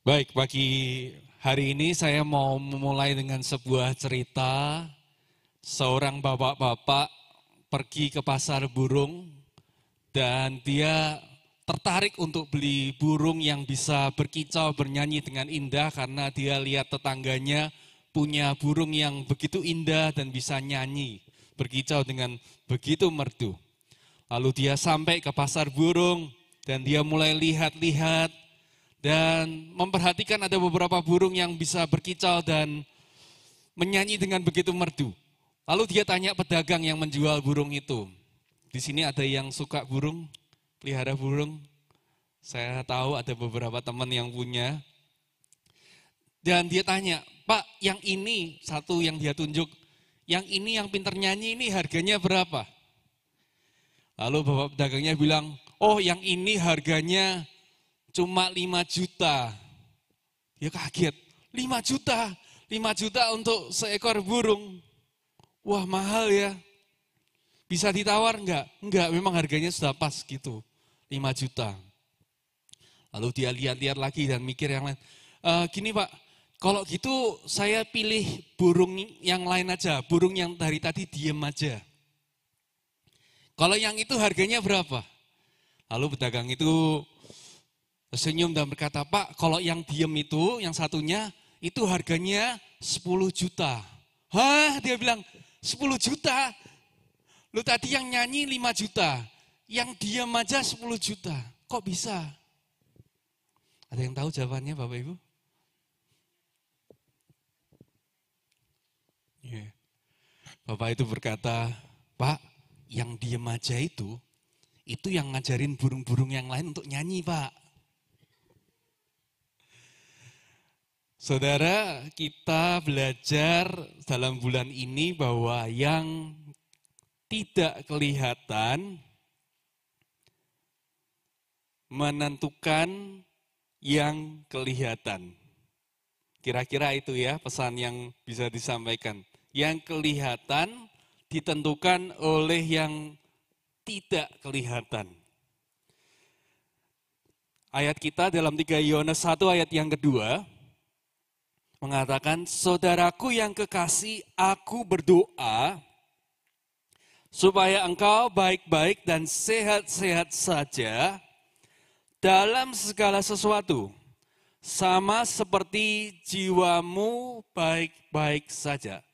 Baik, pagi hari ini saya mau memulai dengan sebuah cerita. Seorang bapak-bapak pergi ke pasar burung dan dia tertarik untuk beli burung yang bisa berkicau, bernyanyi dengan indah karena dia lihat tetangganya punya burung yang begitu indah dan bisa nyanyi, berkicau dengan begitu merdu. Lalu dia sampai ke pasar burung dan dia mulai lihat-lihat dan memperhatikan ada beberapa burung yang bisa berkicau dan menyanyi dengan begitu merdu. Lalu dia tanya pedagang yang menjual burung itu. Di sini ada yang suka burung, pelihara burung. Saya tahu ada beberapa teman yang punya. Dan dia tanya, Pak, yang ini, satu yang dia tunjuk, yang ini yang pinter nyanyi ini harganya berapa? Lalu bapak pedagangnya bilang, oh yang ini harganya cuma 5 juta. Dia kaget, 5 juta? 5 juta untuk seekor burung. Wah mahal ya. Bisa ditawar enggak? Enggak, memang harganya sudah pas gitu. 5 juta. Lalu dia lihat-lihat lagi dan mikir yang lain. Gini Pak, kalau gitu saya pilih burung yang lain aja. Burung yang dari tadi diem aja. Kalau yang itu harganya berapa? Lalu pedagang itu tersenyum dan berkata, Pak, kalau yang diem itu, yang satunya, itu harganya 10 juta. Hah? Dia bilang, 10 juta? Lu tadi yang nyanyi 5 juta, yang diem aja 10 juta. Kok bisa? Ada yang tahu jawabannya Bapak Ibu? Yeah. Bapak itu berkata, Pak, yang diem aja itu yang ngajarin burung-burung yang lain untuk nyanyi Pak. Saudara, kita belajar dalam bulan ini bahwa yang tidak kelihatan menentukan yang kelihatan. Kira-kira itu ya pesan yang bisa disampaikan. Yang kelihatan ditentukan oleh yang tidak kelihatan. Ayat kita dalam 3 Yohanes 1 ayat yang kedua mengatakan, saudaraku yang kekasih, aku berdoa supaya engkau baik-baik dan sehat-sehat saja dalam segala sesuatu, sama seperti jiwamu baik-baik saja.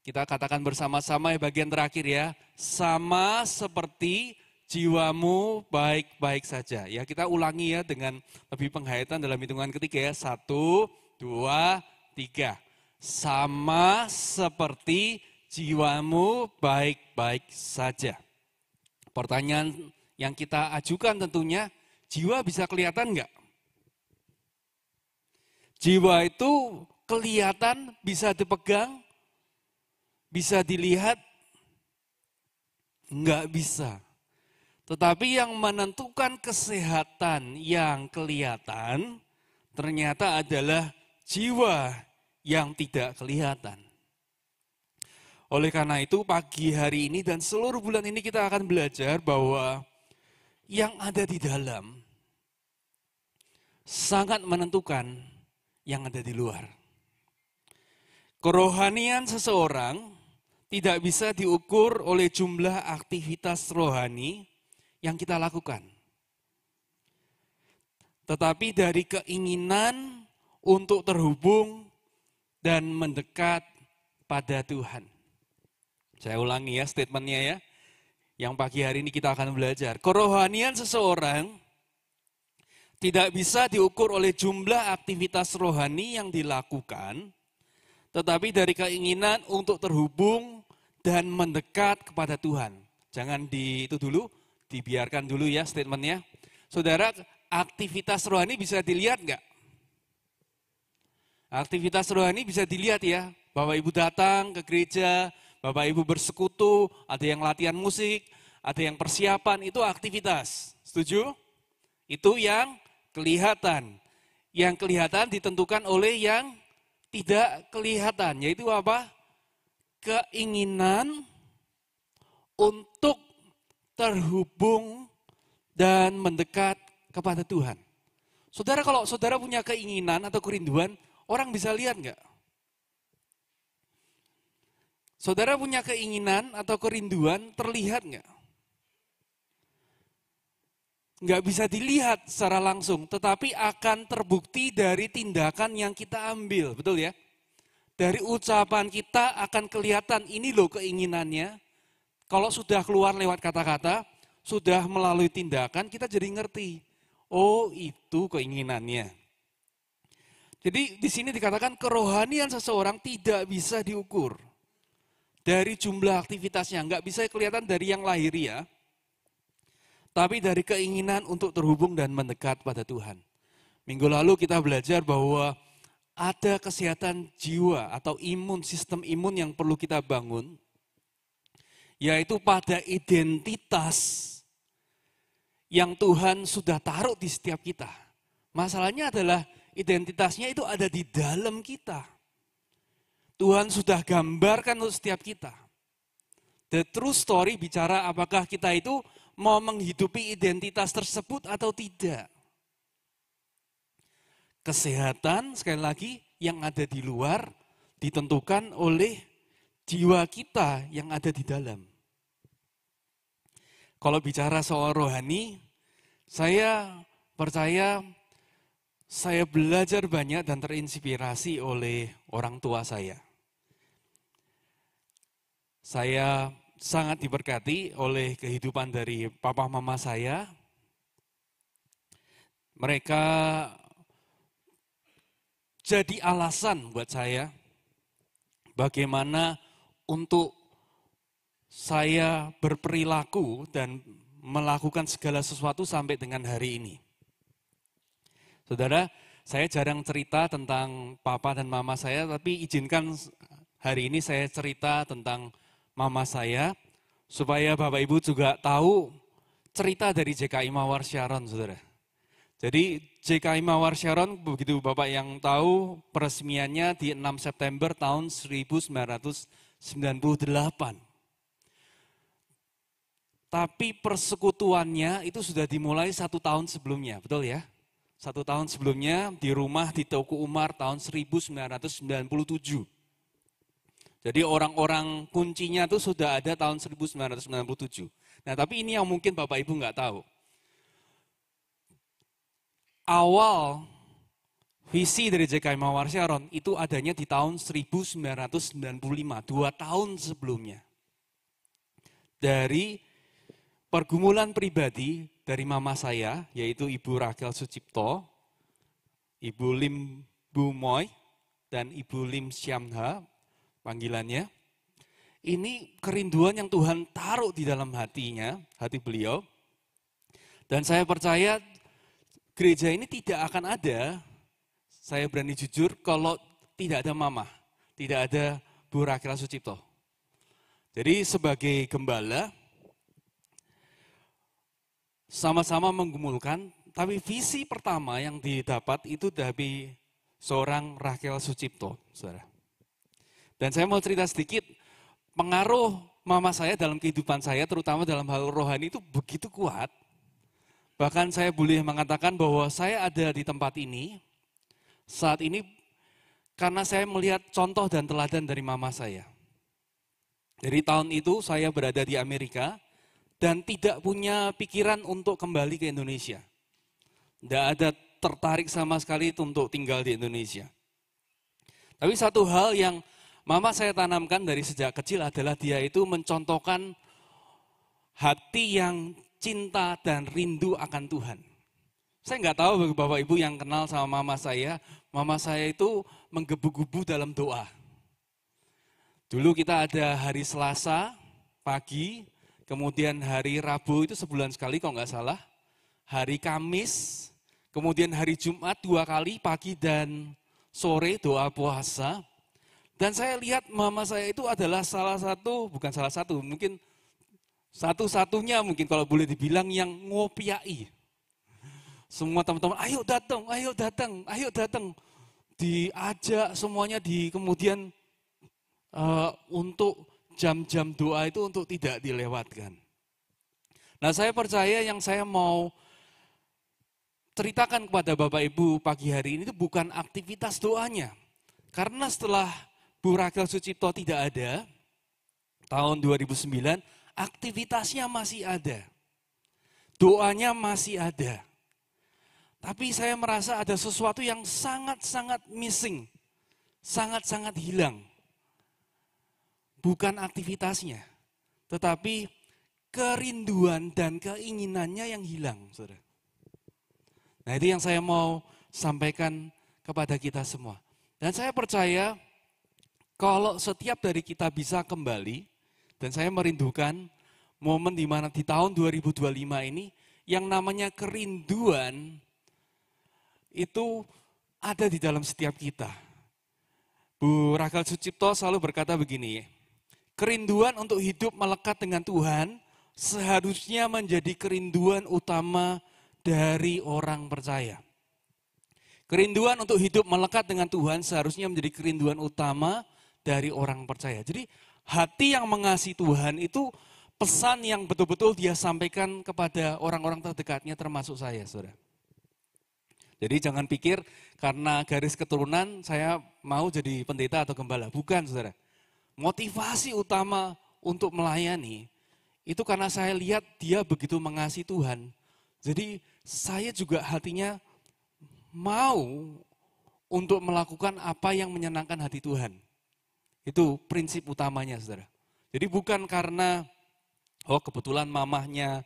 Kita katakan bersama-sama ya bagian terakhir ya, sama seperti jiwamu baik-baik saja. Ya kita ulangi ya dengan lebih penghayatan dalam hitungan ketiga ya, 1, 2, 3. Sama seperti jiwamu baik-baik saja. Pertanyaan yang kita ajukan tentunya, jiwa bisa kelihatan enggak? Jiwa itu kelihatan, bisa dipegang, bisa dilihat? Enggak bisa. Tetapi yang menentukan kesehatan yang kelihatan ternyata adalah jiwa yang tidak kelihatan. Oleh karena itu pagi hari ini dan seluruh bulan ini kita akan belajar bahwa yang ada di dalam sangat menentukan yang ada di luar. Kerohanian seseorang tidak bisa diukur oleh jumlah aktivitas rohani yang kita lakukan. Tetapi dari keinginan untuk terhubung dan mendekat pada Tuhan. Saya ulangi ya statementnya ya, yang pagi hari ini kita akan belajar. Kerohanian seseorang tidak bisa diukur oleh jumlah aktivitas rohani yang dilakukan, tetapi dari keinginan untuk terhubung dan mendekat kepada Tuhan. Jangan itu dulu, dibiarkan dulu ya statementnya. Saudara, aktivitas rohani bisa dilihat enggak? Aktivitas rohani bisa dilihat ya. Bapak Ibu datang ke gereja, Bapak Ibu bersekutu, ada yang latihan musik, ada yang persiapan, itu aktivitas. Setuju? Itu yang kelihatan. Yang kelihatan ditentukan oleh yang tidak kelihatan, yaitu apa? Keinginan untuk terhubung dan mendekat kepada Tuhan. Saudara, kalau saudara punya keinginan atau kerinduan, orang bisa lihat nggak? Saudara punya keinginan atau kerinduan, terlihat nggak? Nggak bisa dilihat secara langsung, tetapi akan terbukti dari tindakan yang kita ambil, betul ya? Dari ucapan kita akan kelihatan, ini loh keinginannya. Kalau sudah keluar lewat kata-kata, sudah melalui tindakan, kita jadi ngerti. Oh, itu keinginannya. Jadi di sini dikatakan kerohanian seseorang tidak bisa diukur dari jumlah aktivitasnya, nggak bisa kelihatan dari yang lahiriah, tapi dari keinginan untuk terhubung dan mendekat pada Tuhan. Minggu lalu kita belajar bahwa ada kesehatan jiwa atau sistem imun yang perlu kita bangun, yaitu pada identitas yang Tuhan sudah taruh di setiap kita. Masalahnya adalah identitasnya itu ada di dalam kita. Tuhan sudah gambarkan untuk setiap kita. The true story bicara apakah kita itu mau menghidupi identitas tersebut atau tidak. Kesehatan sekali lagi yang ada di luar ditentukan oleh jiwa kita yang ada di dalam. Kalau bicara soal rohani, saya percaya saya belajar banyak dan terinspirasi oleh orang tua saya. Saya sangat diberkati oleh kehidupan dari papa mama saya. Mereka jadi alasan buat saya bagaimana untuk saya berperilaku dan melakukan segala sesuatu sampai dengan hari ini. Saudara, saya jarang cerita tentang papa dan mama saya, tapi izinkan hari ini saya cerita tentang mama saya, supaya Bapak Ibu juga tahu cerita dari JKI Mawar Sharon, saudara. Jadi JKI Mawar Sharon, begitu Bapak yang tahu, peresmiannya di 6 September tahun 1998. Tapi persekutuannya itu sudah dimulai 1 tahun sebelumnya, betul ya? 1 tahun sebelumnya di rumah di Teuku Umar tahun 1997. Jadi orang-orang kuncinya itu sudah ada tahun 1997. Nah tapi ini yang mungkin Bapak Ibu nggak tahu. Awal visi dari JKI Mawar Sharon itu adanya di tahun 1995, 2 tahun sebelumnya. Dari pergumulan pribadi dari mama saya, yaitu Ibu Rachel Sucipto, Ibu Lim Bu Moy, dan Ibu Lim Syamha, panggilannya. Ini kerinduan yang Tuhan taruh di dalam hatinya, hati beliau. Dan saya percaya gereja ini tidak akan ada, saya berani jujur, kalau tidak ada mama, tidak ada Bu Rachel Sucipto. Jadi sebagai gembala, sama-sama menggumulkan, tapi visi pertama yang didapat itu dari seorang Rachel Sucipto, saudara. Dan saya mau cerita sedikit, pengaruh mama saya dalam kehidupan saya, terutama dalam hal rohani itu begitu kuat. Bahkan saya boleh mengatakan bahwa saya ada di tempat ini, saat ini, karena saya melihat contoh dan teladan dari mama saya. Dari tahun itu saya berada di Amerika, dan tidak punya pikiran untuk kembali ke Indonesia. Tidak ada tertarik sama sekali untuk tinggal di Indonesia. Tapi satu hal yang mama saya tanamkan dari sejak kecil adalah dia itu mencontohkan hati yang cinta dan rindu akan Tuhan. Saya nggak tahu bagi Bapak Ibu yang kenal sama mama saya itu menggebu-gebu dalam doa. Dulu kita ada hari Selasa pagi, kemudian hari Rabu itu sebulan sekali kalau nggak salah, hari Kamis, kemudian hari Jumat 2 kali pagi dan sore doa puasa. Dan saya lihat mama saya itu adalah bukan salah satu, mungkin satu-satunya mungkin kalau boleh dibilang yang ngopiai. Semua teman-teman, ayo datang, ayo datang, ayo datang. Diajak semuanya kemudian untuk jam-jam doa itu untuk tidak dilewatkan. Nah saya percaya yang saya mau ceritakan kepada Bapak Ibu pagi hari ini itu bukan aktivitas doanya. Karena setelah Bu Rachel Sucipto tidak ada, tahun 2009, aktivitasnya masih ada. Doanya masih ada. Tapi saya merasa ada sesuatu yang sangat-sangat missing, sangat-sangat hilang. Bukan aktivitasnya, tetapi kerinduan dan keinginannya yang hilang, saudara. Nah, itu yang saya mau sampaikan kepada kita semua. Dan saya percaya kalau setiap dari kita bisa kembali, dan saya merindukan momen di mana di tahun 2025 ini, yang namanya kerinduan itu ada di dalam setiap kita. Bu Rachel Sucipto selalu berkata begini, kerinduan untuk hidup melekat dengan Tuhan seharusnya menjadi kerinduan utama dari orang percaya. Kerinduan untuk hidup melekat dengan Tuhan seharusnya menjadi kerinduan utama dari orang percaya. Jadi hati yang mengasihi Tuhan itu pesan yang betul-betul dia sampaikan kepada orang-orang terdekatnya termasuk saya, saudara. Jadi jangan pikir karena garis keturunan saya mau jadi pendeta atau gembala. Bukan, saudara. Motivasi utama untuk melayani itu karena saya lihat dia begitu mengasihi Tuhan. Jadi saya juga hatinya mau untuk melakukan apa yang menyenangkan hati Tuhan. Itu prinsip utamanya, saudara. Jadi bukan karena, kebetulan mamahnya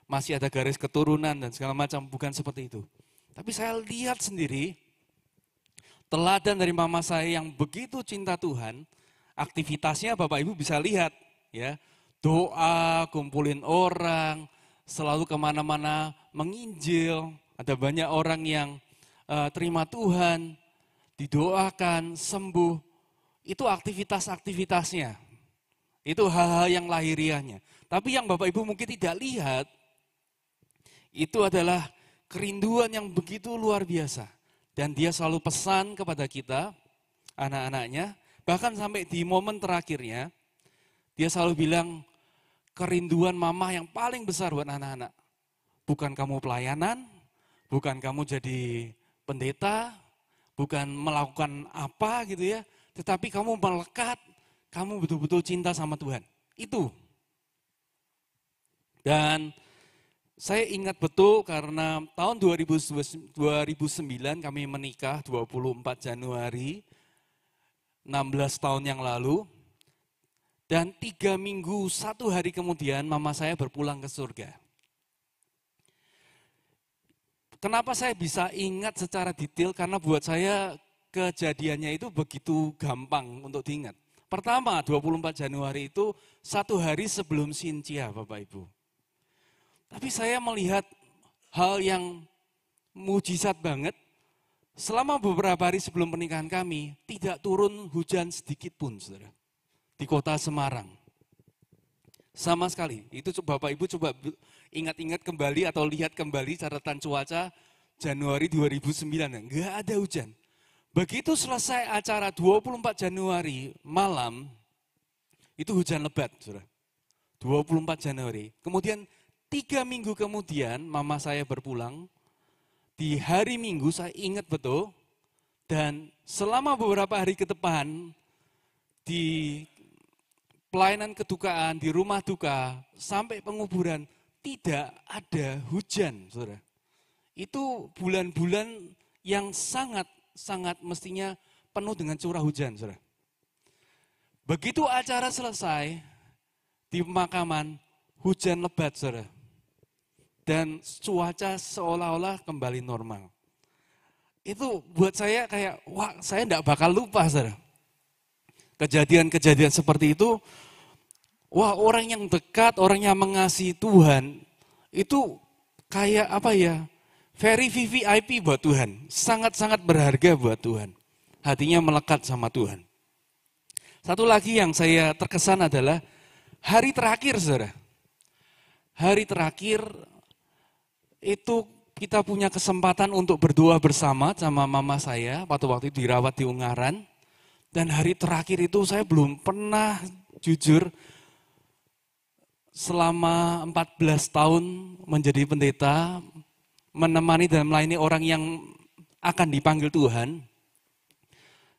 masih ada garis keturunan dan segala macam, bukan seperti itu. Tapi saya lihat sendiri, teladan dari mama saya yang begitu cinta Tuhan, aktivitasnya Bapak Ibu bisa lihat, ya, doa, kumpulin orang, selalu kemana-mana menginjil, ada banyak orang yang terima Tuhan, didoakan, sembuh, itu aktivitas-aktivitasnya, itu hal-hal yang lahiriahnya. Tapi yang Bapak Ibu mungkin tidak lihat, itu adalah kerinduan yang begitu luar biasa. Dan dia selalu pesan kepada kita, anak-anaknya, bahkan sampai di momen terakhirnya, dia selalu bilang, kerinduan mama yang paling besar buat anak-anak. Bukan kamu pelayanan, bukan kamu jadi pendeta, bukan melakukan apa gitu ya, tetapi kamu melekat, kamu betul-betul cinta sama Tuhan. Itu. Dan saya ingat betul karena tahun 2009 kami menikah 24 Januari, 16 tahun yang lalu. Dan 3 minggu, 1 hari kemudian mama saya berpulang ke surga. Kenapa saya bisa ingat secara detail? Karena buat saya kejadiannya itu begitu gampang untuk diingat. Pertama, 24 Januari itu 1 hari sebelum Cynthia, Bapak Ibu. Tapi saya melihat hal yang mujizat banget. Selama beberapa hari sebelum pernikahan kami, tidak turun hujan sedikit pun, saudara. Di kota Semarang. Sama sekali. Itu Bapak Ibu coba ingat-ingat kembali atau lihat kembali catatan cuaca Januari 2009. Enggak ada hujan. Begitu selesai acara 24 Januari malam, itu hujan lebat, saudara. 24 Januari. Kemudian 3 minggu kemudian mama saya berpulang. Di hari Minggu saya ingat betul. Dan selama beberapa hari ke depan, di pelayanan kedukaan, di rumah duka, sampai penguburan, tidak ada hujan, saudara. Itu bulan-bulan yang sangat mestinya penuh dengan curah hujan, saudara. Begitu acara selesai, di pemakaman, hujan lebat, saudara. Dan cuaca seolah-olah kembali normal. Itu buat saya kayak, wah saya enggak bakal lupa, saudara. Kejadian-kejadian seperti itu, wah orang yang dekat, orang yang mengasihi Tuhan, itu kayak apa ya, very VVIP buat Tuhan, sangat-sangat berharga buat Tuhan. Hatinya melekat sama Tuhan. Satu lagi yang saya terkesan adalah hari terakhir, saudara. Hari terakhir itu kita punya kesempatan untuk berdoa bersama sama mama saya, waktu itu dirawat di Ungaran. Dan hari terakhir itu saya belum pernah jujur selama 14 tahun menjadi pendeta, menemani dan melayani orang yang akan dipanggil Tuhan,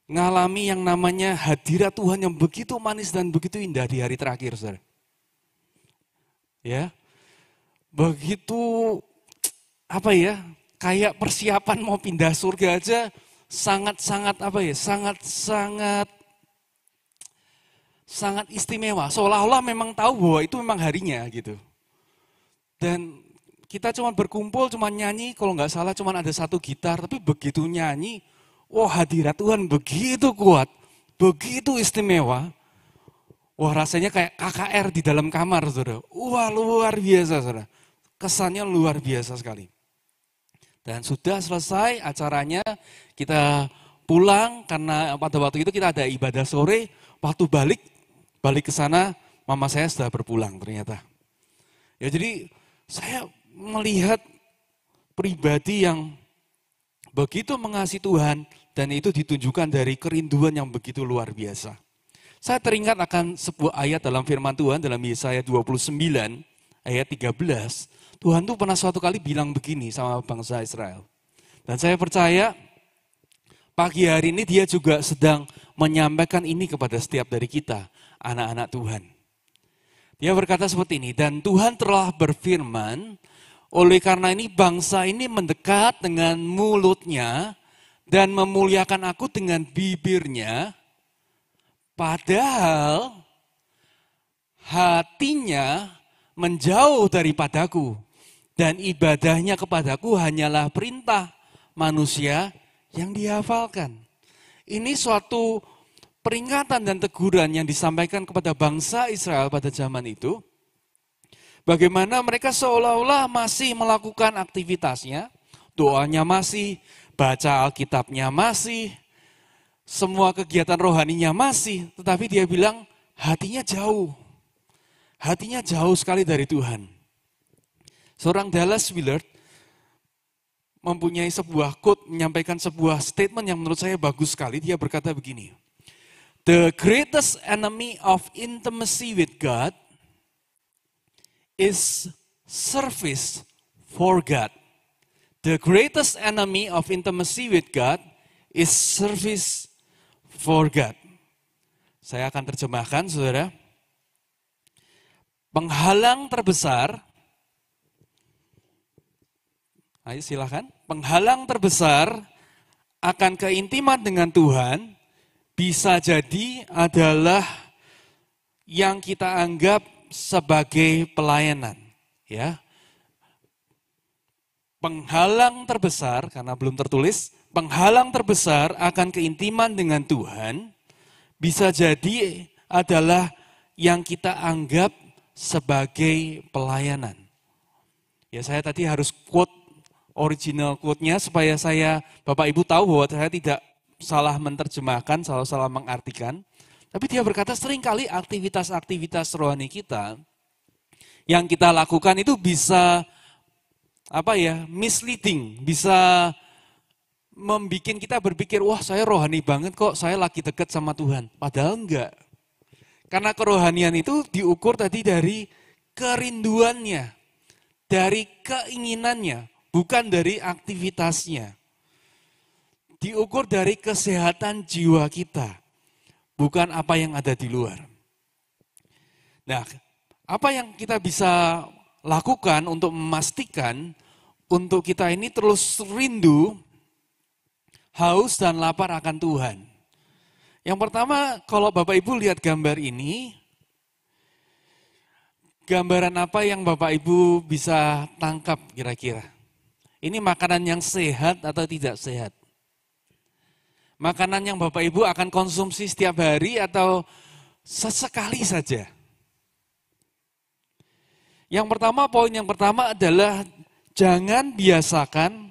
ngalami yang namanya hadirat Tuhan yang begitu manis dan begitu indah di hari terakhir, saudara. Ya, begitu kayak persiapan mau pindah surga aja, sangat-sangat sangat istimewa. Seolah-olah memang tahu bahwa itu memang harinya gitu. Dan kita cuma berkumpul, cuma nyanyi, kalau nggak salah cuma ada satu gitar, tapi begitu nyanyi, wah hadirat Tuhan begitu kuat, begitu istimewa. Wah rasanya kayak KKR di dalam kamar, saudara. Wah luar biasa, saudara. Kesannya luar biasa sekali. Dan sudah selesai acaranya, kita pulang karena pada waktu itu kita ada ibadah sore, waktu balik ke sana, mama saya sudah berpulang ternyata. Ya jadi saya melihat pribadi yang begitu mengasihi Tuhan dan itu ditunjukkan dari kerinduan yang begitu luar biasa. Saya teringat akan sebuah ayat dalam firman Tuhan dalam Yesaya 29 ayat 13. Tuhan tuh pernah suatu kali bilang begini sama bangsa Israel. Dan saya percaya pagi hari ini dia juga sedang menyampaikan ini kepada setiap dari kita, anak-anak Tuhan. Dia berkata seperti ini, dan Tuhan telah berfirman, oleh karena ini bangsa ini mendekat dengan mulutnya dan memuliakan aku dengan bibirnya, padahal hatinya menjauh daripadaku dan ibadahnya kepadaku hanyalah perintah manusia yang dihafalkan. Ini suatu peringatan dan teguran yang disampaikan kepada bangsa Israel pada zaman itu. Bagaimana mereka seolah-olah masih melakukan aktivitasnya, doanya masih, baca Alkitabnya masih, semua kegiatan rohaninya masih, tetapi dia bilang hatinya jauh. Hatinya jauh sekali dari Tuhan. Seorang Dallas Willard mempunyai sebuah quote, menyampaikan sebuah statement yang menurut saya bagus sekali. Dia berkata begini, "The greatest enemy of intimacy with God is service for God." The greatest enemy of intimacy with God is service for God. Saya akan terjemahkan, saudara. Penghalang terbesar, ayo silakan. Penghalang terbesar akan keintiman dengan Tuhan bisa jadi adalah yang kita anggap sebagai pelayanan, ya. Penghalang terbesar, karena belum tertulis, penghalang terbesar akan keintiman dengan Tuhan bisa jadi adalah yang kita anggap sebagai pelayanan. Ya saya tadi harus quote original quote-nya supaya Bapak Ibu tahu bahwa saya tidak salah menerjemahkan, salah mengartikan. Tapi dia berkata seringkali aktivitas-aktivitas rohani kita yang kita lakukan itu bisa misleading, bisa membuat kita berpikir, wah saya rohani banget kok, saya lagi dekat sama Tuhan. Padahal enggak. Karena kerohanian itu diukur tadi dari kerinduannya, dari keinginannya, bukan dari aktivitasnya. Diukur dari kesehatan jiwa kita, bukan apa yang ada di luar. Nah, apa yang kita bisa lakukan untuk memastikan untuk kita ini terus rindu, haus dan lapar akan Tuhan? Yang pertama, kalau Bapak Ibu lihat gambar ini, gambaran apa yang Bapak Ibu bisa tangkap kira-kira? Ini makanan yang sehat atau tidak sehat? Makanan yang Bapak Ibu akan konsumsi setiap hari atau sesekali saja? Poin yang pertama adalah jangan biasakan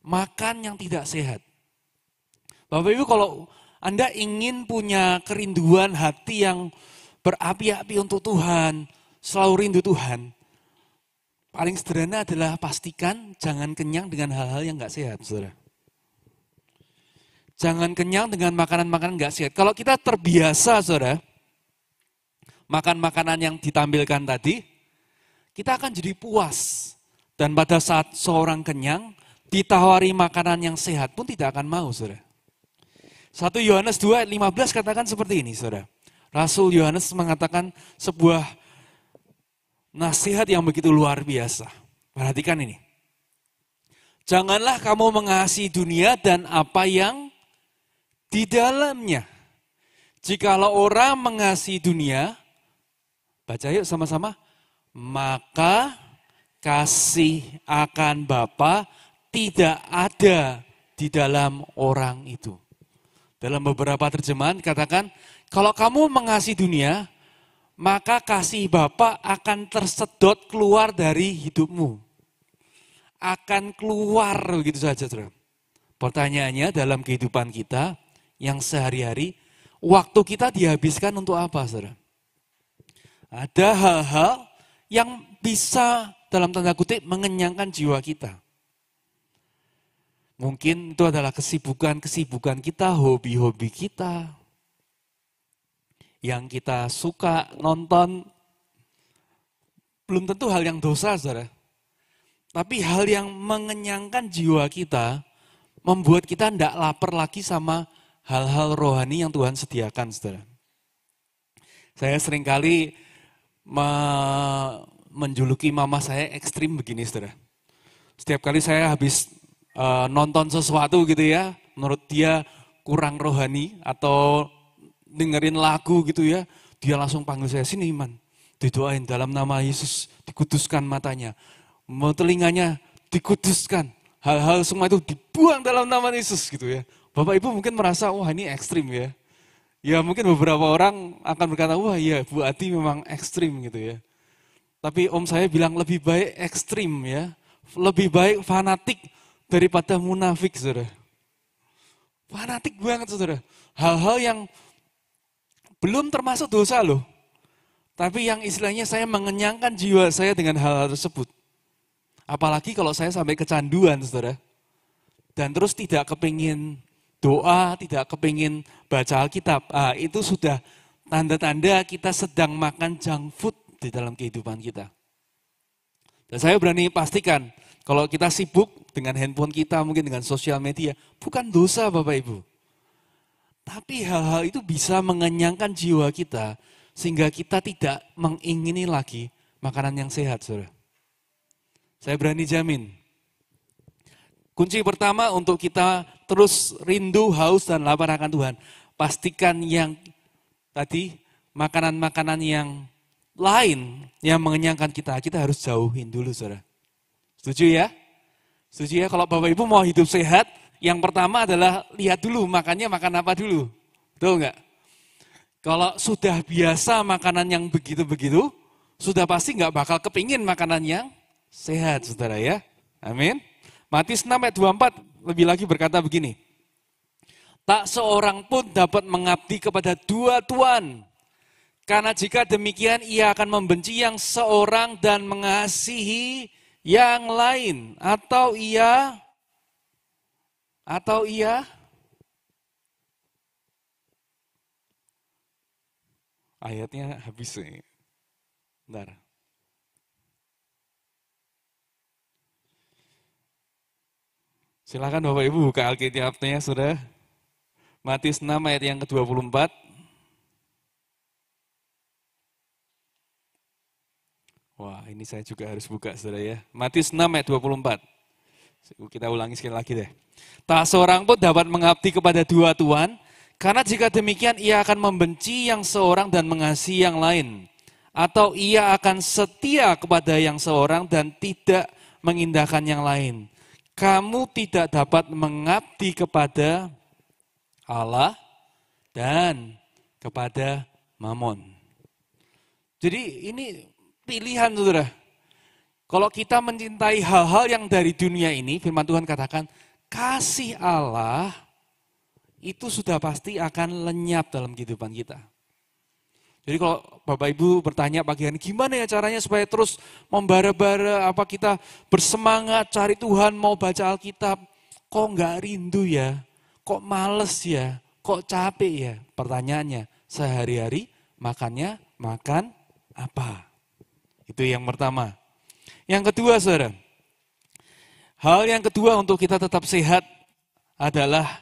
makan yang tidak sehat. Bapak Ibu kalau Anda ingin punya kerinduan hati yang berapi-api untuk Tuhan, selalu rindu Tuhan, paling sederhana adalah pastikan jangan kenyang dengan hal-hal yang gak sehat, saudara. Jangan kenyang dengan makanan-makanan gak sehat. Kalau kita terbiasa, saudara, makan makanan yang ditampilkan tadi, kita akan jadi puas Dan pada saat seorang kenyang, ditawari makanan yang sehat pun tidak akan mau, saudara. 1 Yohanes 2 ayat 15 katakan seperti ini, saudara. Rasul Yohanes mengatakan sebuah nasihat yang begitu luar biasa. Perhatikan ini. Janganlah kamu mengasihi dunia dan apa yang di dalamnya. Jikalau orang mengasihi dunia, baca yuk sama-sama, maka kasih akan Bapa tidak ada di dalam orang itu. Dalam beberapa terjemahan katakan, kalau kamu mengasihi dunia, maka kasih Bapa akan tersedot keluar dari hidupmu. Akan keluar begitu saja, saudara. Pertanyaannya dalam kehidupan kita yang sehari-hari, waktu kita dihabiskan untuk apa, saudara? Ada hal-hal yang bisa dalam tanda kutip mengenyangkan jiwa kita. Mungkin itu adalah kesibukan-kesibukan kita, hobi-hobi kita. Yang kita suka nonton, belum tentu hal yang dosa, saudara. Tapi hal yang mengenyangkan jiwa kita, membuat kita tidak lapar lagi sama hal-hal rohani yang Tuhan sediakan, saudara. Saya seringkali menjuluki mama saya ekstrim begini, saudara. Setiap kali saya habis nonton sesuatu gitu ya, menurut dia kurang rohani atau dengerin lagu gitu ya, dia langsung panggil saya, sini Iman, didoain dalam nama Yesus, dikuduskan matanya, telinganya dikuduskan, hal-hal semua itu dibuang dalam nama Yesus gitu ya. Bapak Ibu mungkin merasa, wah ini ekstrim ya. Ya mungkin beberapa orang akan berkata, wah iya Bu Ati memang ekstrim gitu ya. Tapi om saya bilang lebih baik ekstrim ya, lebih baik fanatik daripada munafik, saudara. Fanatik banget, saudara. Hal-hal yang belum termasuk dosa loh. Tapi yang istilahnya saya mengenyangkan jiwa saya dengan hal-hal tersebut. Apalagi kalau saya sampai kecanduan, saudara. Dan terus tidak kepingin doa, tidak kepingin baca Alkitab. Itu sudah tanda-tanda kita sedang makan junk food di dalam kehidupan kita. Dan saya berani pastikan, kalau kita sibuk dengan handphone kita, mungkin dengan sosial media, bukan dosa Bapak Ibu. Tapi hal-hal itu bisa mengenyangkan jiwa kita, sehingga kita tidak mengingini lagi makanan yang sehat, saudara. Saya berani jamin. Kunci pertama untuk kita terus rindu, haus, dan lapar akan Tuhan. Pastikan yang tadi, makanan-makanan yang lain yang mengenyangkan kita harus jauhin dulu, saudara. Setuju ya? Setuju ya? Kalau Bapak Ibu mau hidup sehat, yang pertama adalah lihat dulu makannya makan apa dulu. Betul enggak? Kalau sudah biasa makanan yang begitu-begitu, sudah pasti enggak bakal kepingin makanan yang sehat, saudara ya. Amin. Matius 6 ayat 24 lebih lagi berkata begini. Tak seorang pun dapat mengabdi kepada dua tuan. Karena jika demikian ia akan membenci yang seorang dan mengasihi yang lain. Atau ia ayatnya habis nih. Bentar. Silakan Bapak Ibu buka Alkitabnya sudah. Matius 6 ayat yang ke-24. Wah, ini saya juga harus buka, saudara ya. Matius 6 ayat 24. Kita ulangi sekali lagi deh. Tak seorang pun dapat mengabdi kepada dua tuan, karena jika demikian ia akan membenci yang seorang dan mengasihi yang lain. Atau ia akan setia kepada yang seorang dan tidak mengindahkan yang lain. Kamu tidak dapat mengabdi kepada Allah dan kepada Mamon. Jadi ini pilihan, saudara. Kalau kita mencintai hal-hal yang dari dunia ini, firman Tuhan katakan, kasih Allah itu sudah pasti akan lenyap dalam kehidupan kita. Jadi kalau Bapak Ibu bertanya pagi hari, gimana ya caranya supaya terus membara-bara, apa kita bersemangat cari Tuhan, mau baca Alkitab, kok nggak rindu ya, kok males ya, kok capek ya? Pertanyaannya, sehari-hari makannya makan apa? Itu yang pertama. Yang kedua, saudara, Hal yang kedua untuk kita tetap sehat adalah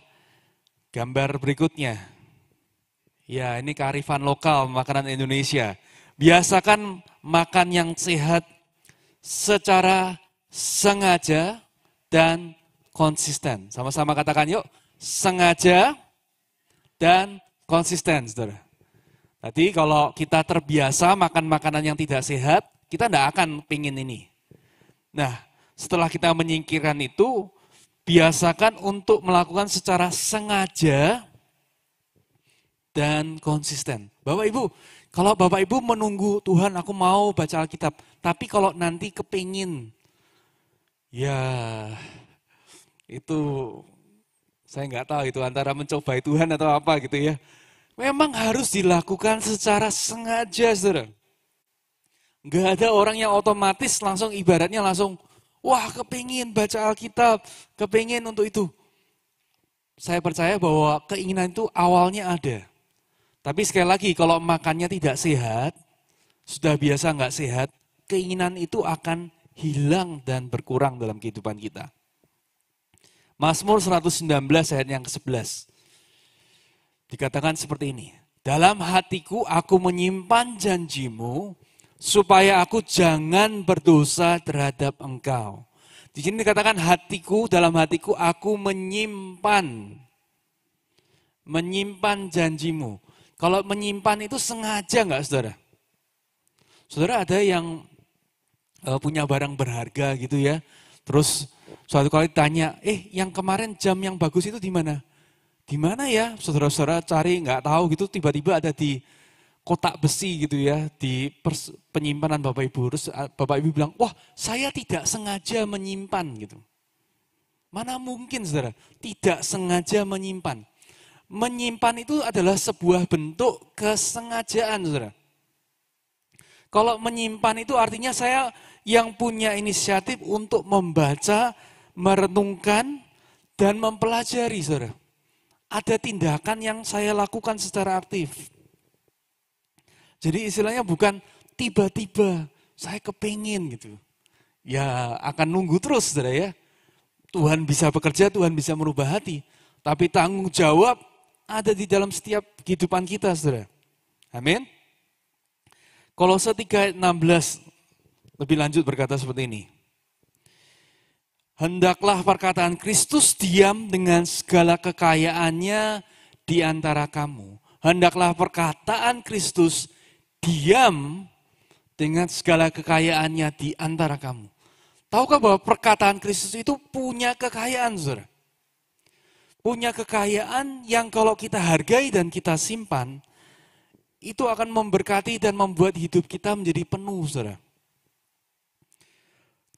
gambar berikutnya. Ya, ini kearifan lokal makanan Indonesia. Biasakan makan yang sehat secara sengaja dan konsisten. Sama-sama katakan yuk, sengaja dan konsisten, saudara. Tadi kalau kita terbiasa makan makanan yang tidak sehat, kita tidak akan pingin ini. Nah, setelah kita menyingkirkan itu, biasakan untuk melakukan secara sengaja dan konsisten. Bapak Ibu, kalau Bapak Ibu menunggu Tuhan aku mau baca Alkitab, tapi kalau nanti kepingin, ya itu saya nggak tahu itu antara mencobai Tuhan atau apa gitu ya. Memang harus dilakukan secara sengaja, saudara. Nggak ada orang yang otomatis langsung ibaratnya langsung, wah kepingin baca Alkitab, kepingin untuk itu. Saya percaya bahwa keinginan itu awalnya ada. Tapi sekali lagi kalau makannya tidak sehat, sudah biasa nggak sehat, keinginan itu akan hilang dan berkurang dalam kehidupan kita. Mazmur 119 ayat yang ke-11. Dikatakan seperti ini, dalam hatiku aku menyimpan janjimu, supaya aku jangan berdosa terhadap engkau. Di sini dikatakan hatiku, dalam hatiku aku menyimpan janjimu. Kalau menyimpan itu sengaja enggak, saudara? Saudara ada yang punya barang berharga gitu ya, terus suatu kali tanya, yang kemarin jam yang bagus itu di mana? Di mana ya? Saudara-saudara cari nggak tahu gitu, tiba-tiba ada di kotak besi gitu ya, di penyimpanan Bapak Ibu. Terus Bapak Ibu bilang, wah saya tidak sengaja menyimpan gitu. Mana mungkin saudara, tidak sengaja menyimpan. Menyimpan itu adalah sebuah bentuk kesengajaan saudara. Kalau menyimpan itu artinya saya yang punya inisiatif untuk membaca, merenungkan, dan mempelajari saudara. Ada tindakan yang saya lakukan secara aktif. Jadi istilahnya bukan tiba-tiba saya kepingin gitu. Ya akan nunggu terus saudara ya. Tuhan bisa bekerja, Tuhan bisa merubah hati. Tapi tanggung jawab ada di dalam setiap kehidupan kita saudara. Amin. Kolose 3:16 lebih lanjut berkata seperti ini. Hendaklah perkataan Kristus diam dengan segala kekayaannya di antara kamu. Hendaklah perkataan Kristus diam dengan segala kekayaannya di antara kamu. Tahukah bahwa perkataan Kristus itu punya kekayaan, saudara? Punya kekayaan yang kalau kita hargai dan kita simpan, itu akan memberkati dan membuat hidup kita menjadi penuh, saudara.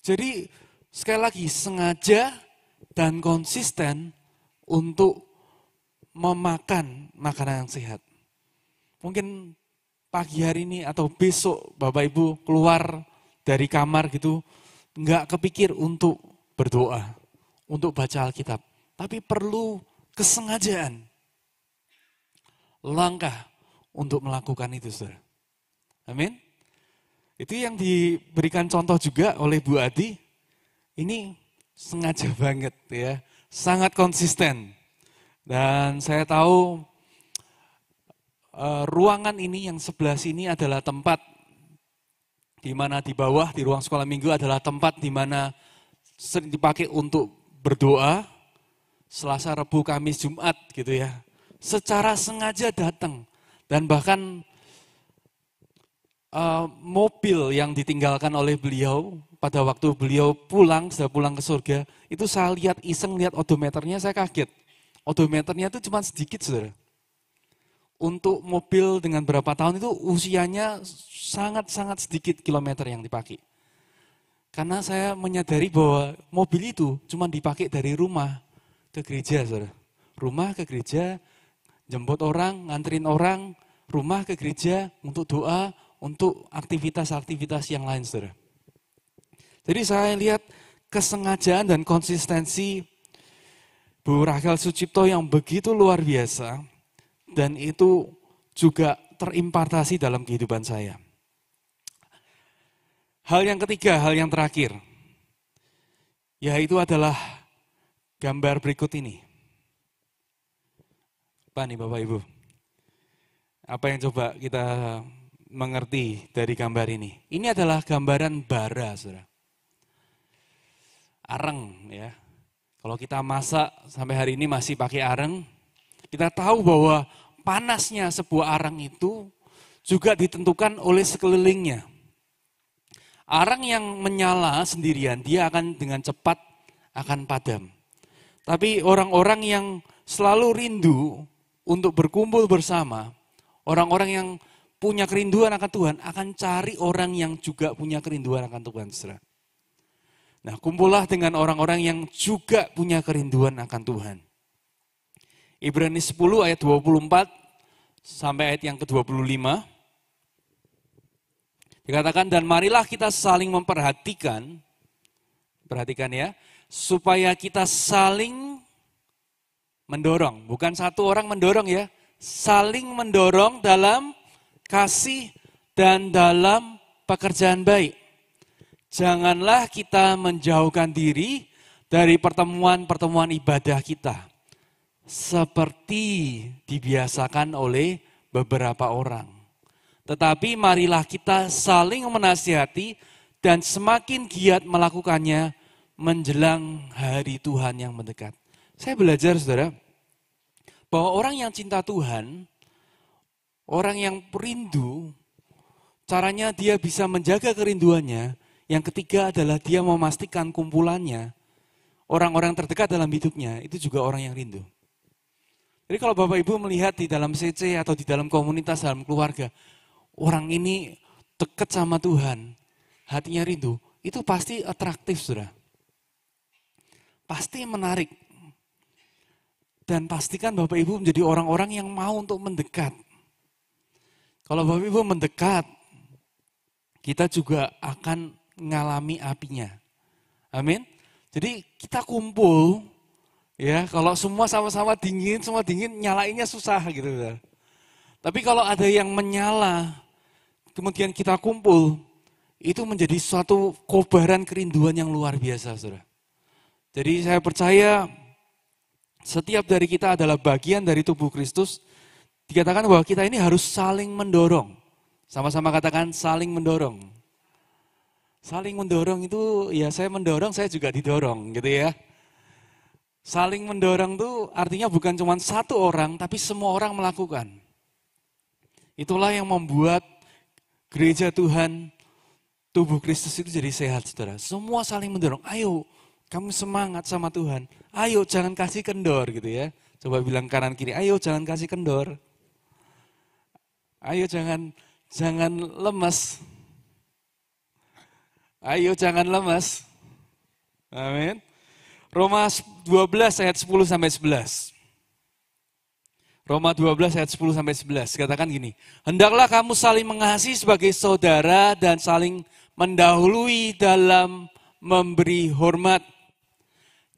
Jadi, sekali lagi, sengaja dan konsisten untuk memakan makanan yang sehat. Mungkin pagi hari ini atau besok Bapak Ibu keluar dari kamar gitu, nggak kepikir untuk berdoa, untuk baca Alkitab. Tapi perlu kesengajaan, langkah untuk melakukan itu, saudara. Amin. Itu yang diberikan contoh juga oleh Bu Adi. Ini sengaja banget ya, sangat konsisten. Dan saya tahu ruangan ini yang sebelah sini adalah tempat di mana di bawah di ruang sekolah minggu adalah tempat di mana sering dipakai untuk berdoa Selasa, Rabu, Kamis, Jumat gitu ya. Secara sengaja datang dan bahkan mobil yang ditinggalkan oleh beliau pada waktu beliau sudah pulang ke surga, itu saya lihat iseng lihat odometernya, saya kaget. Odometernya itu cuma sedikit, saudara. Untuk mobil dengan berapa tahun itu usianya sangat-sangat sedikit kilometer yang dipakai. Karena saya menyadari bahwa mobil itu cuma dipakai dari rumah ke gereja, saudara. Rumah ke gereja, jemput orang, nganterin orang, rumah ke gereja untuk doa, untuk aktivitas-aktivitas yang lain, saudara. Jadi saya lihat kesengajaan dan konsistensi Bu Rachel Sucipto yang begitu luar biasa, dan itu juga terimpartasi dalam kehidupan saya. Hal yang ketiga, hal yang terakhir. Yaitu adalah gambar berikut ini. Apa nih Bapak Ibu? Apa yang coba kita mengerti dari gambar ini? Ini adalah gambaran bara, saudara. Areng ya. Kalau kita masak sampai hari ini masih pakai areng, kita tahu bahwa panasnya sebuah areng itu juga ditentukan oleh sekelilingnya. Areng yang menyala sendirian, dia akan dengan cepat akan padam. Tapi orang-orang yang selalu rindu untuk berkumpul bersama, orang-orang yang punya kerinduan akan Tuhan, akan cari orang yang juga punya kerinduan akan Tuhan, saudara. Nah, kumpullah dengan orang-orang yang juga punya kerinduan akan Tuhan. Ibrani 10 ayat 24 sampai ayat yang ke-25. Dikatakan, dan marilah kita saling memperhatikan, perhatikan ya, supaya kita saling mendorong. Bukan satu orang mendorong ya, saling mendorong dalam kasih dan dalam pekerjaan baik. Janganlah kita menjauhkan diri dari pertemuan-pertemuan ibadah kita, seperti dibiasakan oleh beberapa orang. Tetapi marilah kita saling menasihati dan semakin giat melakukannya menjelang hari Tuhan yang mendekat. Saya belajar, saudara, bahwa orang yang cinta Tuhan, orang yang rindu, caranya dia bisa menjaga kerinduannya. Yang ketiga adalah dia memastikan kumpulannya, orang-orang terdekat dalam hidupnya, itu juga orang yang rindu. Jadi kalau Bapak Ibu melihat di dalam CC atau di dalam komunitas, dalam keluarga, orang ini dekat sama Tuhan, hatinya rindu, itu pasti atraktif, saudara. Pasti menarik. Dan pastikan Bapak Ibu menjadi orang-orang yang mau untuk mendekat. Kalau Bapak Ibu mendekat, kita juga akan ngalami apinya. Amin. Jadi kita kumpul, ya kalau semua sama-sama dingin, semua dingin, nyalainnya susah gitu. Tapi kalau ada yang menyala, kemudian kita kumpul, itu menjadi suatu kobaran kerinduan yang luar biasa, saudara. Jadi saya percaya setiap dari kita adalah bagian dari tubuh Kristus. Dikatakan bahwa kita ini harus saling mendorong. Sama-sama katakan saling mendorong. Saling mendorong itu, ya saya mendorong, saya juga didorong gitu ya. Saling mendorong itu artinya bukan cuma satu orang, tapi semua orang melakukan. Itulah yang membuat gereja Tuhan, tubuh Kristus itu jadi sehat, saudara. Semua saling mendorong, ayo kamu semangat sama Tuhan. Ayo jangan kasih kendor gitu ya. Coba bilang kanan kiri, ayo jangan kasih kendor. Ayo jangan lemas. Ayo jangan lemas. Amin. Roma 12 ayat 10 sampai 11. Roma 12 ayat 10 sampai 11 katakan gini, hendaklah kamu saling mengasihi sebagai saudara dan saling mendahului dalam memberi hormat.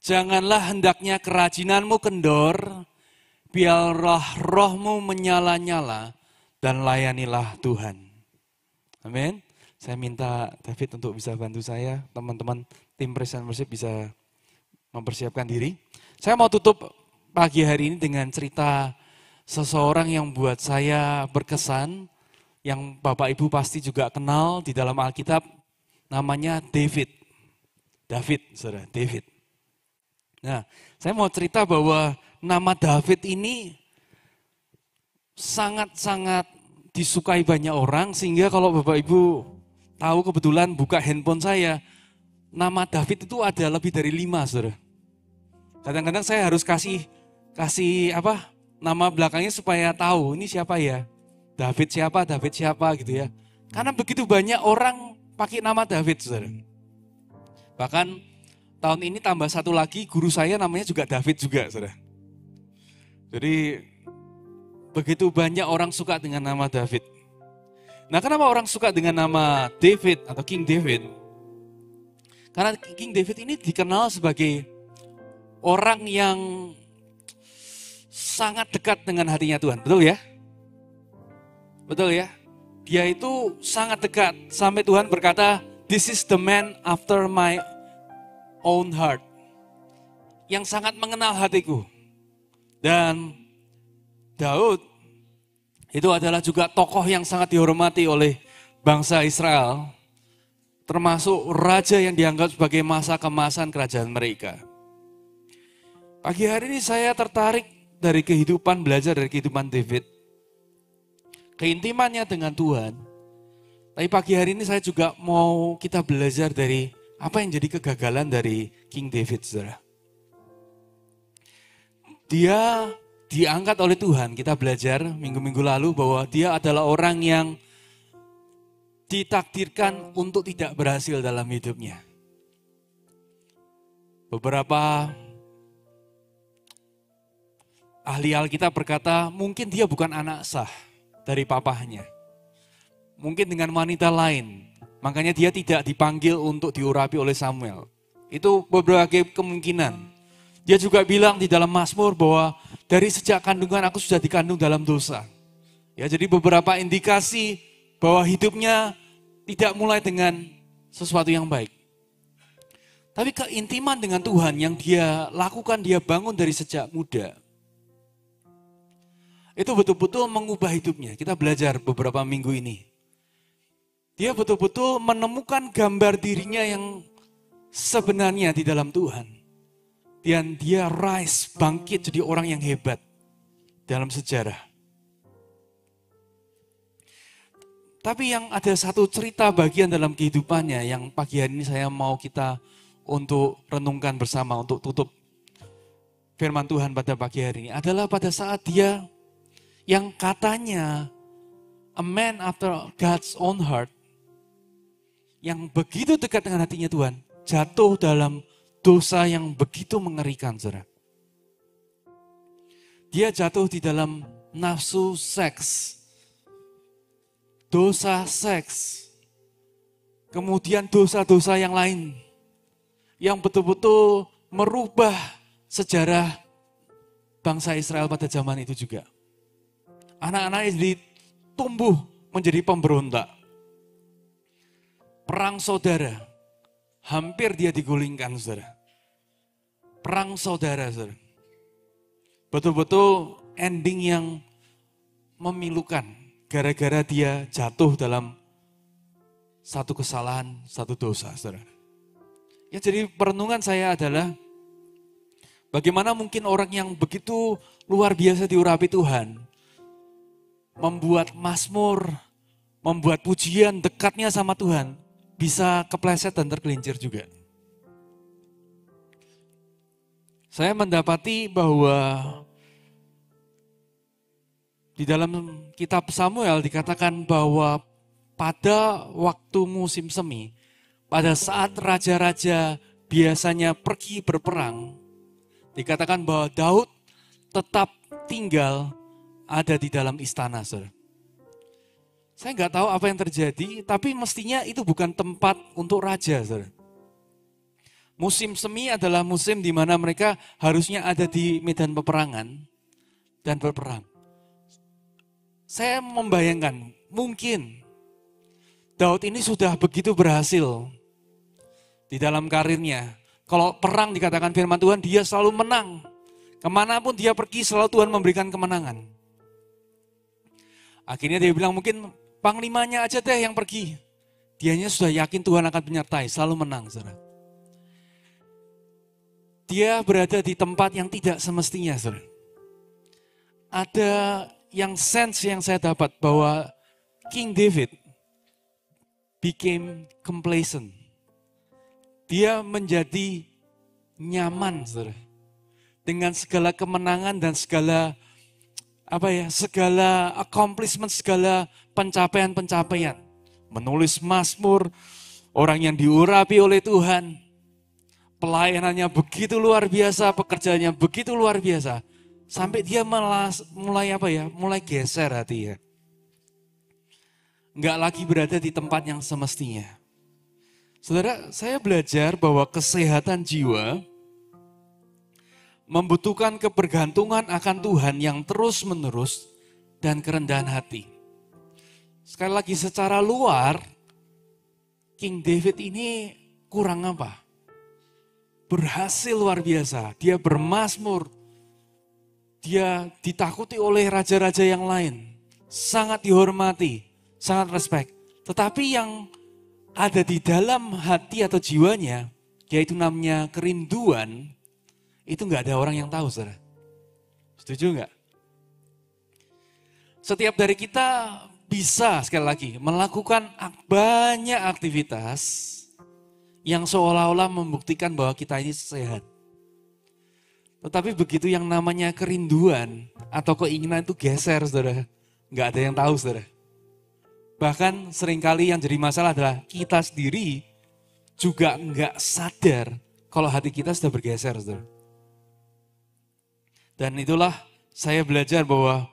Janganlah hendaknya kerajinanmu kendor, biarlah rohmu menyala-nyala dan layanilah Tuhan. Amin. Saya minta David untuk bisa bantu saya, teman-teman tim Praise and Worship bisa mempersiapkan diri. Saya mau tutup pagi hari ini dengan cerita seseorang yang buat saya berkesan, yang Bapak Ibu pasti juga kenal di dalam Alkitab, namanya David. Saudara, David. Nah, saya mau cerita bahwa nama David ini sangat-sangat disukai banyak orang, sehingga kalau Bapak Ibu tahu kebetulan buka handphone saya, nama David itu ada lebih dari 5, saudara. Kadang-kadang saya harus kasih nama belakangnya supaya tahu ini siapa ya. David siapa gitu ya. Karena begitu banyak orang pakai nama David, saudara. Bahkan tahun ini tambah satu lagi, guru saya namanya juga David juga, saudara. Jadi begitu banyak orang suka dengan nama David. Nah, kenapa orang suka dengan nama David atau King David? Karena King David ini dikenal sebagai orang yang sangat dekat dengan hatinya Tuhan. Betul ya? Betul ya? Dia itu sangat dekat sampai Tuhan berkata, "This is the man after my own heart. Yang sangat mengenal hatiku. Dan Daud itu adalah juga tokoh yang sangat dihormati oleh bangsa Israel. Termasuk raja yang dianggap sebagai masa kemasan kerajaan mereka. Pagi hari ini saya tertarik dari kehidupan, belajar dari kehidupan David. Keintimannya dengan Tuhan. Tapi pagi hari ini saya juga mau kita belajar dari apa yang jadi kegagalan dari King David, saudara. Dia diangkat oleh Tuhan, kita belajar minggu-minggu lalu bahwa dia adalah orang yang ditakdirkan untuk tidak berhasil dalam hidupnya. Beberapa ahli Alkitab berkata mungkin dia bukan anak sah dari papahnya. Mungkin dengan wanita lain, makanya dia tidak dipanggil untuk diurapi oleh Samuel. Itu beberapa kemungkinan. Dia juga bilang di dalam Mazmur bahwa dari sejak kandungan aku sudah dikandung dalam dosa. Ya, jadi beberapa indikasi bahwa hidupnya tidak mulai dengan sesuatu yang baik. Tapi keintiman dengan Tuhan yang dia lakukan, dia bangun dari sejak muda. Itu betul-betul mengubah hidupnya. Kita belajar beberapa minggu ini. Dia betul-betul menemukan gambar dirinya yang sebenarnya di dalam Tuhan. Dan dia rise, bangkit jadi orang yang hebat dalam sejarah. Tapi yang ada satu cerita bagian dalam kehidupannya yang pagi hari ini saya mau kita untuk renungkan bersama, untuk tutup firman Tuhan pada pagi hari ini. Adalah pada saat dia yang katanya a man after God's own heart, yang begitu dekat dengan hatinya Tuhan, jatuh dalam dosa yang begitu mengerikan, saudara. Dia jatuh di dalam nafsu seks, dosa seks, kemudian dosa-dosa yang lain, yang betul-betul merubah sejarah bangsa Israel pada zaman itu juga. Anak-anak Israel tumbuh menjadi pemberontak. Perang saudara, hampir dia digulingkan, saudara. Perang saudara, saudara. Betul-betul ending yang memilukan, gara-gara dia jatuh dalam satu kesalahan, satu dosa, saudara. Ya, jadi perenungan saya adalah, bagaimana mungkin orang yang begitu luar biasa diurapi Tuhan, membuat mazmur, membuat pujian dekatnya sama Tuhan, bisa kepleset dan tergelincir juga. Saya mendapati bahwa di dalam kitab Samuel dikatakan bahwa pada waktu musim semi, pada saat raja-raja biasanya pergi berperang, dikatakan bahwa Daud tetap tinggal ada di dalam istana, saudara. Saya nggak tahu apa yang terjadi, tapi mestinya itu bukan tempat untuk raja, saudara. Musim semi adalah musim di mana mereka harusnya ada di medan peperangan dan berperang. Saya membayangkan, mungkin Daud ini sudah begitu berhasil di dalam karirnya. Kalau perang dikatakan firman Tuhan, dia selalu menang. Kemanapun dia pergi, selalu Tuhan memberikan kemenangan. Akhirnya dia bilang mungkin panglimanya aja deh yang pergi. Dianya sudah yakin Tuhan akan menyertai, selalu menang, saudara. Dia berada di tempat yang tidak semestinya, saudara. Ada yang sense yang saya dapat bahwa King David became complacent. Dia menjadi nyaman, saudara. Dengan segala kemenangan dan segala segala accomplishment, segala pencapaian-pencapaian. Menulis mazmur, orang yang diurapi oleh Tuhan. Pelayanannya begitu luar biasa, pekerjaannya begitu luar biasa. Sampai dia mulai geser hati ya. Enggak lagi berada di tempat yang semestinya. Saudara, saya belajar bahwa kesehatan jiwa membutuhkan kebergantungan akan Tuhan yang terus-menerus dan kerendahan hati. Sekali lagi secara luar, King David ini kurang apa? berhasil luar biasa. Dia bermazmur. Dia ditakuti oleh raja-raja yang lain. Sangat dihormati, sangat respect. Tetapi yang ada di dalam hati atau jiwanya, yaitu namanya kerinduan, itu nggak ada orang yang tahu, saudara. Setuju nggak? Setiap dari kita bisa, sekali lagi, melakukan banyak aktivitas yang seolah-olah membuktikan bahwa kita ini sehat. Tetapi begitu yang namanya kerinduan atau keinginan itu geser, saudara. Nggak ada yang tahu, saudara. Bahkan seringkali yang jadi masalah adalah kita sendiri juga nggak sadar kalau hati kita sudah bergeser, saudara. Dan itulah saya belajar bahwa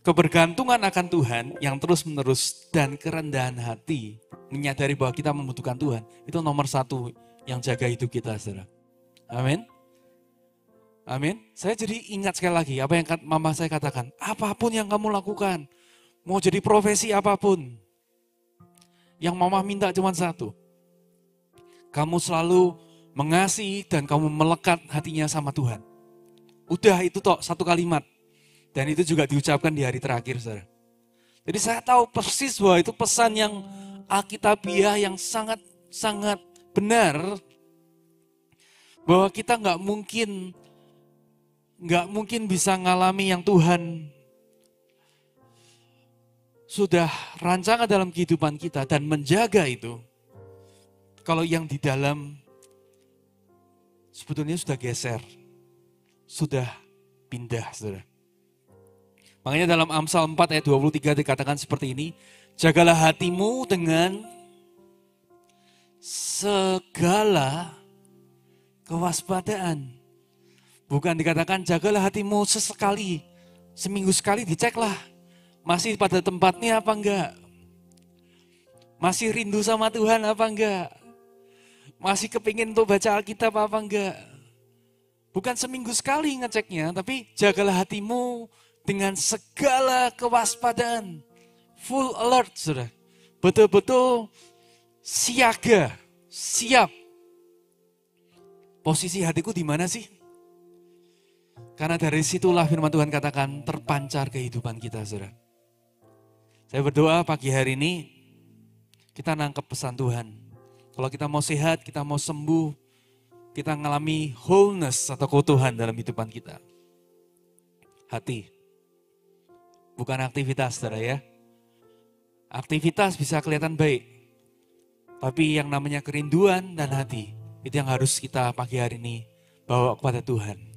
kebergantungan akan Tuhan yang terus-menerus dan kerendahan hati, menyadari bahwa kita membutuhkan Tuhan, itu nomor satu yang jaga hidup kita, saudara. Amin. Amin. Saya jadi ingat sekali lagi apa yang mama saya katakan. Apapun yang kamu lakukan, mau jadi profesi apapun, yang mama minta cuma satu. Kamu selalu mengasihi dan kamu melekat hatinya sama Tuhan. Udah itu tok, satu kalimat. Dan itu juga diucapkan di hari terakhir, saudara. Jadi saya tahu persis bahwa itu pesan yang alkitabiah yang sangat benar. Bahwa kita nggak mungkin bisa ngalami yang Tuhan sudah rancangan dalam kehidupan kita dan menjaga itu. Kalau yang di dalam sebetulnya sudah geser, sudah pindah, saudara. Makanya dalam Amsal 4 ayat 23 dikatakan seperti ini, jagalah hatimu dengan segala kewaspadaan. Bukan dikatakan jagalah hatimu sesekali, seminggu sekali diceklah. Masih pada tempatnya apa enggak? Masih rindu sama Tuhan apa enggak? Masih kepingin untuk baca Alkitab apa enggak? Bukan seminggu sekali ngeceknya, tapi jagalah hatimu dengan segala kewaspadaan. Full alert, saudara. Betul-betul siaga, siap. Posisi hatiku di mana sih? Karena dari situlah firman Tuhan katakan terpancar kehidupan kita, saudara. Saya berdoa pagi hari ini kita nangkep pesan Tuhan. Kalau kita mau sehat, kita mau sembuh, kita mengalami wholeness atau keutuhan dalam kehidupan kita. Hati. Bukan aktivitas, saudara ya. Aktivitas bisa kelihatan baik. Tapi yang namanya kerinduan dan hati, itu yang harus kita pagi hari ini bawa kepada Tuhan.